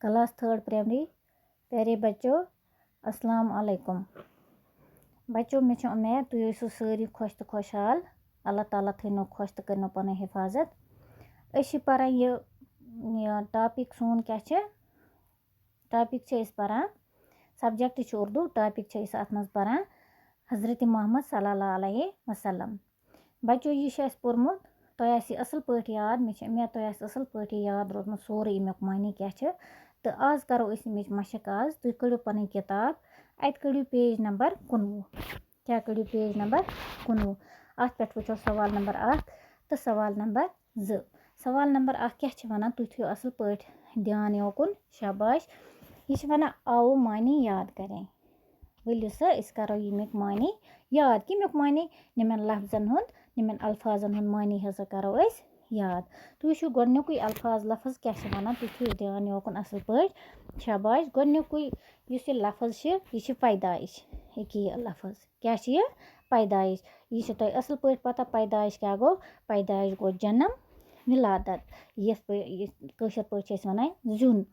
Class 3 primary प्यारे बच्चों अस्सलाम वालेकुम। बच्चों मे उम्मीद तुम यूँ सारी खुश तो खुशहाल। अल्लाह ताला थो खुश तो कर पन हिफाजत। पारान यह टॉपिक सोन क्या टॉपिक पारान सब्जेक्ट उर्दू टॉपिक अत मज पारान हज़रत मोहम्मद सल्लल्लाहु अलैहि वसल्लम। बच्चों यह पोर्मुत तो असल पे याद मे उम्मीद तो असल पे याद रोदमुत सोरे अमुक मानी क्या। तो आज करो अमिच मशक। आज तुम कड़ो पन किताब अत कड़ो पेज नंबर 19। क्या कड़ो पेज नंबर 19 अत पे वो सवाल नंबर 1 तो सवाल नंबर 2। सवाल नंबर 1 क्या वन तुम थो असल पे ध्यान योकुन शाबाश। यह वन आओ मानी याद करें। वलियो सा करो यमुक मानी याद कमुक मानी निमन लफ्जन हुंद निमन अल्फाजन हुंद मानी हसा करो याद। तुम वो गोडनुक अल्फाज लफ्ज क्या वन तुम थो ध्यान योकुन असल पे शाबाश। गोडनुक यह लफ्ज यह पैदाइश यह लफ्ज क्या पैदाइश यह तुम असल पे पता। पैदाइश क्या गो पैदाइश गो जन्म विलादत यशर पे वन जुन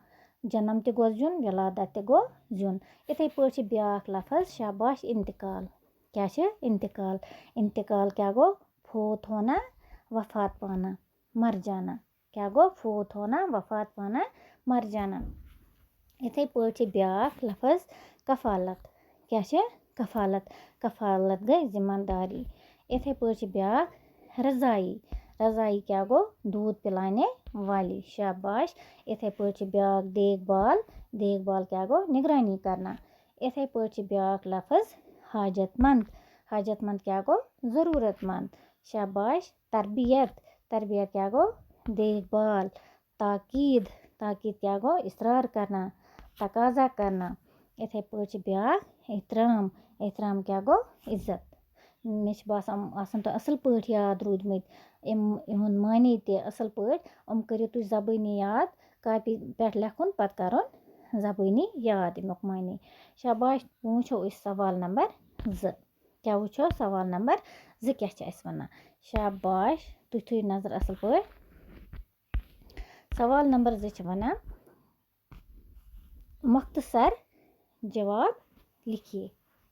जन्म तो गो जुन विलादत तो गो जुन। इथे पे ब्याक लफ्ज शाबाश इंतकाल क्या इंतकाल। इंतकाल क्या गो फोत होना वफात पाना मर जाना। क्या गो फोत होना वफात पाना मर जाना। इथे पे ब्याक लफ्ज कफालत क्या कफालत। कफालत गई जिम्मेदारी। इथे पे ब्याक रजाई। रजाई क्या गो दूध पिलाने वाली शाबाश। इथे पे ब्याक देखभाल। देखभाल क्या गो निगरानी करना। इथे पे ब्याक लफ्ज हाजतमंद। हाजतमंद क्या गो ज़रूरतमंद शाबाश। तरबियत। तरबियत क्या गो देखभाल। ताकीद। ताकीद क्या गो इसरार करना तकाजा करना। इथे पे ब्याक एहतराम। एहतराम क्या गो इज्जत। मे बासान तो असल पे याद रूदमत इहुंद मानी ते असल पे करो तुम ज़बानी याद कापी पे लेखुन पत करुन ज़बानी याद अमुक मानी शाबाश। वो सवाल नंबर 2 क्या वो सवाल नंबर 2 क्या वन शाबाश। तुम थो नजर असल पे सवाल नंबर 2 वन मुख्तसर जवाब लिखिए।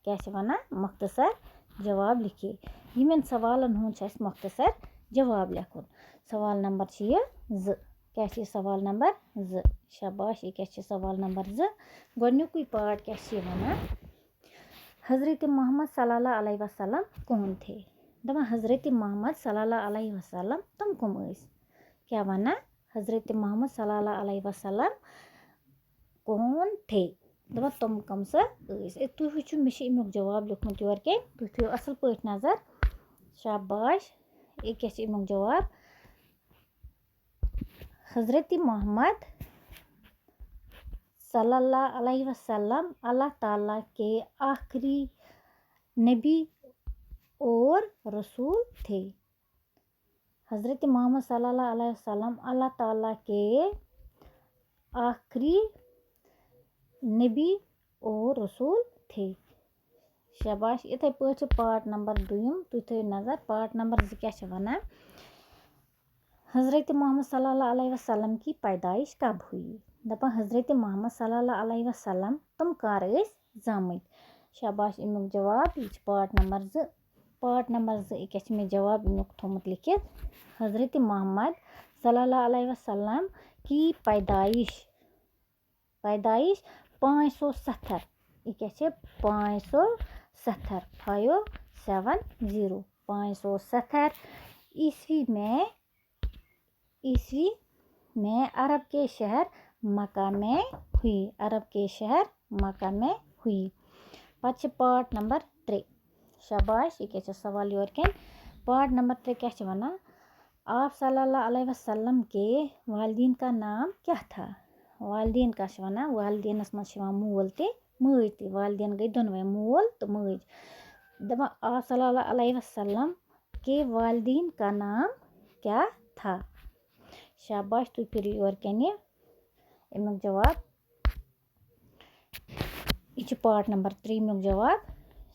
क्या वन मुख्तसर जवाब लिखिए। यमन सवालन हुंद मुख्तसर जवाब लेखुन। सवाल नंबर 2 क्या सवाल नंबर 2 शाबाश। यह क्या सवाल नंबर 2 गोडनुक पार्ट क्या वन हज़रत मोहम्मद सल्लल्लाहु अलैहि वसल्लम कौन थे। दपा हज़रत मोहम्मद सल्लल्लाहु अलैहि वसल्लम तुम कम क्या वन हज़रत मोहम्मद सल्लल्लाहु अलैहि वसल्लम कौन थे। दपा तुम कम तुम वो मे अमुक जवाब लिखमुत योर के तुम थो असल पे नजर शाबाश। यह क्या अमुक जवाब हज़रत मोहम्मद सल्लल्लाहु अलैहि वसल्लम अल्लाह ताला के आखिरी नबी और रसूल थे। हज़रत मोहम्मद सल्लल्लाहु अलैहि वसल्लम अल्लाह ताला के आखिरी नबी और रसूल थे शाबाश। इथे पे पार्ट नंबर 2 तुम थो नजर पार्ट नंबर 2 क्या वन हज़रत मोहम्मद सल्लल्लाहु अलैहि वसल्लम की पैदाइश कब हुई। दपा हज़रत मोहम्मद सल्लल्लाहु अलैहि वसल्लम तुम कर जामत शाबाश। अमुक जवाब यह पार्ट नंबर 2 पार्ट नंबर 2 क्या मे जवाब अमुक थोमुत लिखित हज़रत मोहम्मद सल्लल्लाहु अलैहि वसल्लम की पैदाइश पैदाइश 570 यह क्या 570 570 570 ईस्वी में अरब के शहर मक्का में हुई। अरब के शहर मक्का में हुई। पे पार्ट नंबर 3 शाबाश। यह क्या सवाल योर के पार्ट नंबर 3 क्या वन आप सल्लल्लाहु अलैहि वसल्लम के वालिदीन का नाम क्या था। वालिदीन क्या वन वालिदीनस मज मूल तो मज तो वालिदीन गई दोनवे मूल तो मज। दपा आप सल्लल्लाहु अलैहि वसल्लम के वालिदीन का नाम क्या था शाबाश। तुम फिर योर कन अमुक जवाब यह पार्ट नंबर 3 अमुक जवाब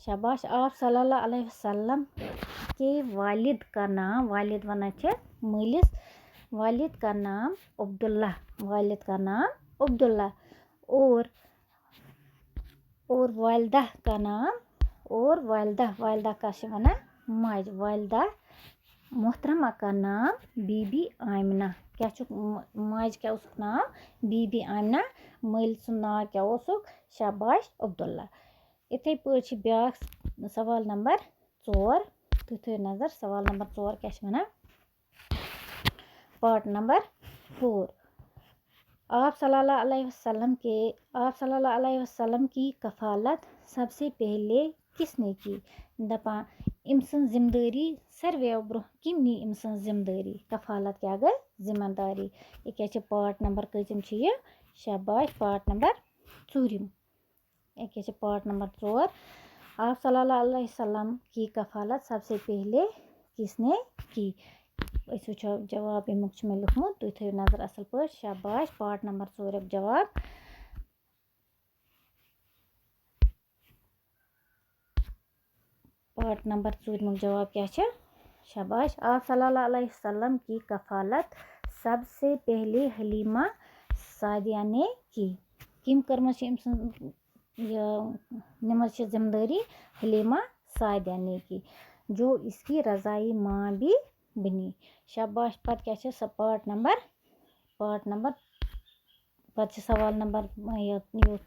शाबाश। आप सल्लल्लाहु अलैहि वसल्लम के वालिद का नाम वालिद वन मालिस वालिद का नाम अब्दुल्ला वालिद का नाम अब्दुल्ला और वालिदा का नाम और वालिदा का से वना माज वालिदा मोहतरमा का नाम बीबी आमिना क्या माज क्या नाम बीबी आमिना मल नाव क्या शाबाश अब्दुल्ला। इथे पे ब्याक सवाल नंबर 4 तुम थो नजर सवाल नंबर 4 क्या वना पार्ट नंबर 4 आप सल्लल्लाहु अलैहि वसल्लम की कफालत सबसे पहले किसने की दपा इम सं जिम्मेदारी सर्वे ब्रोह किम नी इम सं जिम्मेदारी कफालत क्या गई जिम्मेदारी ये क्या पार्ट नंबर कतम ये शाबाश पार्ट नंबर 4 ये क्या पार्ट नंबर 4 आप सल्लल्लाहु अलैहि वसल्लम की कफालत सबसे पहले किसने की वो जवाब अमुक मे लिखमुत तुम थो नजर असल पे शाबाश पार्ट नंबर 4 जवाब पार्ट नंबर 4 जवाब क्या शाबाश। आप सल्लल्लाहु अलैहि वसल्लम की कफालत सबसे पहले हलीमा सादिया ने की किम कर्म नमज जिम्मेदारी हलीमा सादिया ने की जो इसकी रज़ाई माँ भी बनी शाबाश। पत क्या पार्ट नंबर पत सवाल नंबर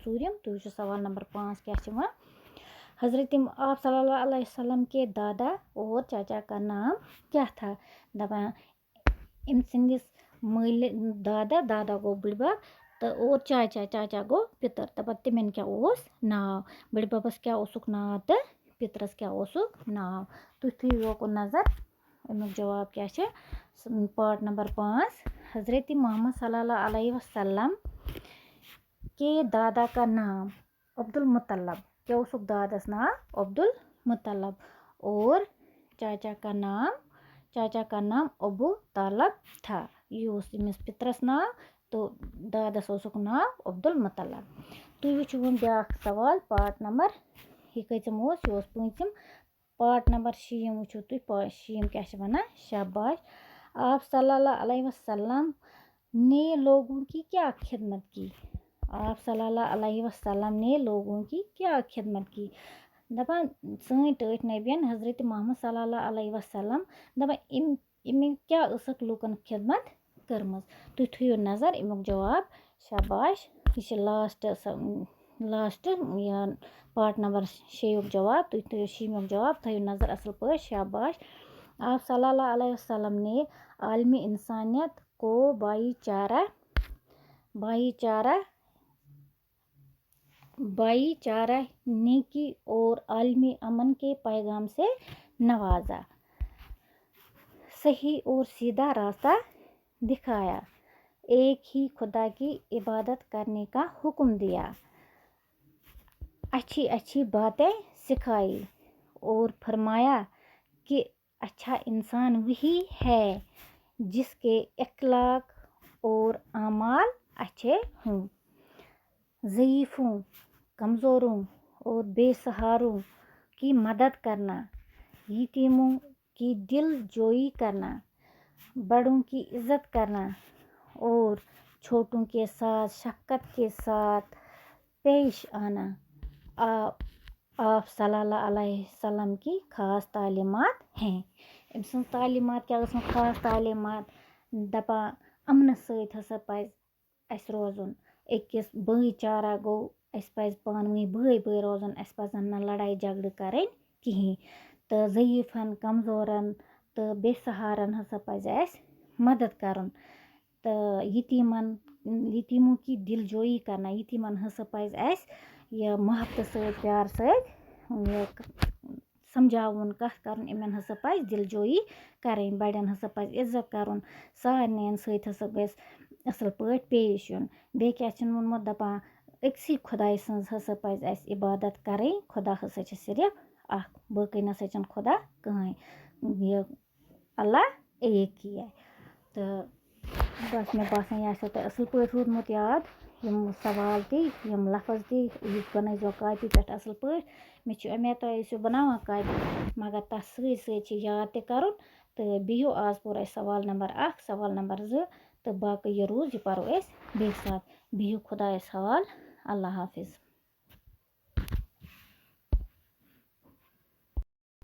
चूरिम तुम सवाल नंबर 5 क्या हज़रत आप सल्लल्लाहु अलैहि वसल्लम के दादा और चाचा का नाम क्या था दपा इन सिंदिस मल दादा गो बुढ़बा तो और चाचा गो पितर दपा तिमन क्या नाव बुढ़बस क्या नाव तो पितरस क्या नाव तुम थो नजर अमुक जवाब क्या पार्ट नंबर 5 हज़रत मोहम्मद सल्लल्लाहु अलैहि वसल्लम के दादा का नाम अब्दुल मुत्तलब क्या दादस नाम अब्दुल मुत्तलब और चाचा का नाम अबू तालब था ये पितरस नाम तो दादस नाम अब्दुल मुत्तलब। तुम वो ब्याक सवाल पार्ट नंबर यह कम यह 5 पार्ट नंबर 6 वो तुम 6 क्या वना शाबाश। आप सल्लल्लाहु अलैहि वसल्लम ने लोगों की क्या खिदमत की आप सल्लल्लाहु अलैहि वसल्लम ने लोगों की क्या खिदमत की दपा सन टठ नबियन हज़रत मोहम्मद सल्लल्लाहु अलैहि वसल्लम दपा इम क्या लूकन खिदमत कर्म तुम थो नजर अमुक जवाब शाबाश यह लास्ट पार्ट नंबर 6 जवाब तुम थो 6 जवाब थो नजर असल पे शाबाश। आप सल्लल्लाहु अलैहि वसल्लम ने आलमी इंसानियत को भाईचारा नेकी और आलमी अमन के पैगाम से नवाजा सही और सीधा रास्ता दिखाया एक ही खुदा की इबादत करने का हुक्म दिया अच्छी अच्छी बातें सिखाई और फरमाया कि अच्छा इंसान वही है जिसके अखलाक और अमाल अच्छे हों ज़ईफ़ों कमज़ोरों और बेसहारों की मदद करना यतीमों की दिल जोई करना बड़ों की इज़्ज़त करना और छोटों के साथ शफ़क़त के साथ पेश आना आप सल्लल्लाहु अलैहि वसल्लम की ख़ास तालीमात हैं अम सं तालीमात क्या ख़ास तालीमात दपा अमन सहित हसा पज़ अस रोज़ुन अकिस भाईचारा गो अस पज़ पानवी भाई रोज़ुन अस पज़न न लड़ाई झगड़ करें कहीं तो ज़ईफ़न कमज़ोरन तो बेसहारन हसा पज़ अस मदद करन तो यतीमों की दिल जोई करना यतीमन हसा पज़ अस यह मोहब्बत सहित प्यार सहित समझावन कथ करन इमन हसा पज़ दिल जोई करें बड़न हसा पज़ इज्जत करन सारन सहित हसा गस असल पे पेश युन बे क्या वोनमुत दपा अक्सी खुदाई सज हसा पज़ अस इबादत करें खुदा हसा सिर्फ अख बाकी नसा छन खुदा कहीं यह अल्लाह एक ही है तो बस मे बासान यह तो असल पे रोदमुत याद यम सवाल ती यम लफज ती यह बनाइजो कापी पे असल पे मे उम्मीद तुम बनावान कापी मगर तथ सत याद ते कर तो बिहो आज पोर सवाल नंबर 1 सवाल नंबर 2 तो बाकी यह रोज यह परो बे साथ। बिहू खुदायस हवाल। अल्लाह हाफिज़।